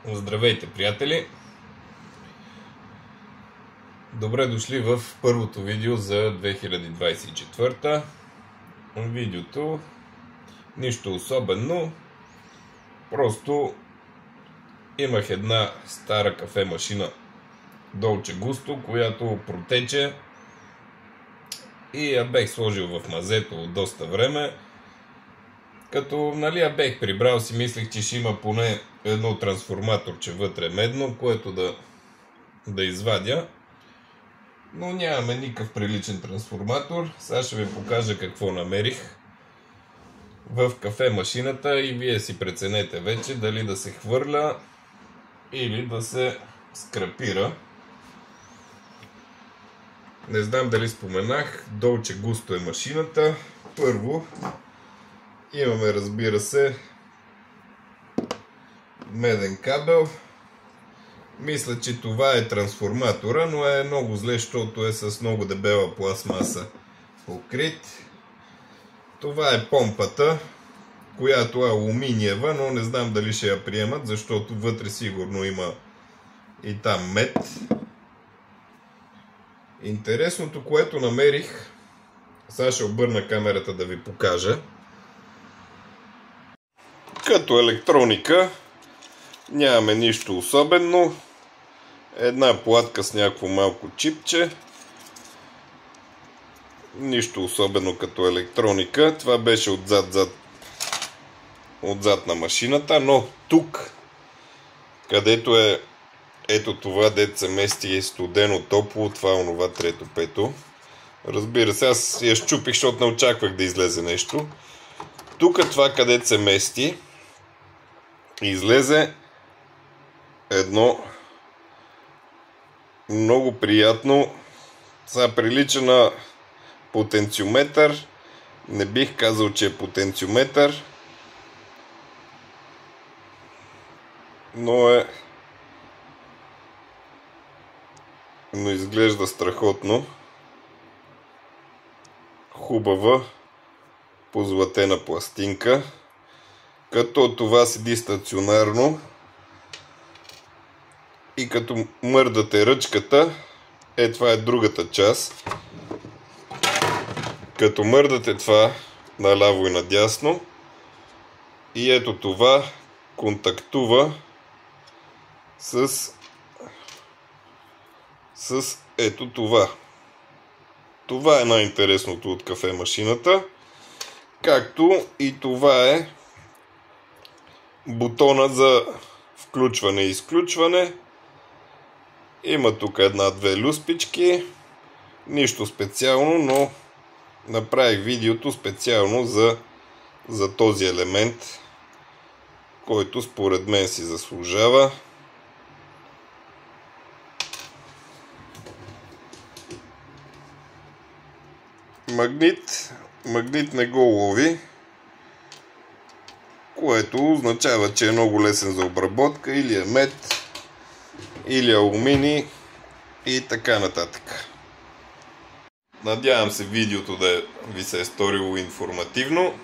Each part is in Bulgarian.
Здравейте, приятели! Добре дошли в първото видео за 2024. Видеото нищо особено, просто имах една стара кафе машина Dolce Gusto, която протече и я бех сложил в мазето от доста време. Като я бех прибрал, си мислех, че ще има поне едно трансформаторче вътре медно, което да извадя. Но нямаме никакъв приличен трансформатор. Сега ще ви покажа какво намерих в кафе машината и вие си преценете вече дали да се хвърля или да се скрапира. Не знам дали споменах, Dolce Gusto е машината. Първо имаме, разбира се, меден кабел. Мисля, че това е трансформатора, но е много зле, защото е с много дебела пластмаса покрит. Това е помпата, която е алуминиева, но не знам дали ще я приемат, защото вътре сигурно има и там мед. Интересното, което намерих, сега ще обърна камерата да ви покажа. Като електроника нямаме нищо особено. Една платка с някакво малко чипче. Нищо особено като електроника. Това беше отзад на машината, но тук, където е ето това, дето се мести студено, топло, това е онова трето, пето. Разбира се, аз я щупих, защото не очаквах да излезе нещо. Тук това, където се мести, излезе едно много приятно, сега прилича на потенциометър. Не бих казал, че е потенциометър, но изглежда страхотно. Хубава позлатена пластинка. Като това седи стационарно и като мърдате ръчката, това е другата част. Като мърдате това наляво и надясно, и ето това контактува с ето това. Това е най-интересното от кафе машината. Както и това е бутона за включване и изключване. Има тук една-две люспички. Нищо специално, но направих видеото специално за този елемент, който според мен си заслужава. Магнит не го лови, което означава, че е много лесен за обработка, или е мед, или алуминий и така нататък. Надявам се видеото да ви се е сторило информативно.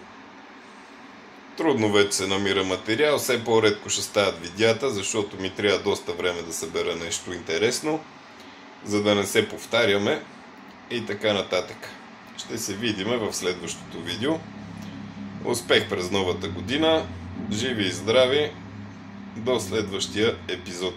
Трудно вече се намира материал, все по-редко ще стават видеята, защото ми трябва доста време да събера нещо интересно, за да не се повтаряме и така нататък. Ще се видим в следващото видео. Успех през новата година! Живи и здрави! До следващия епизод!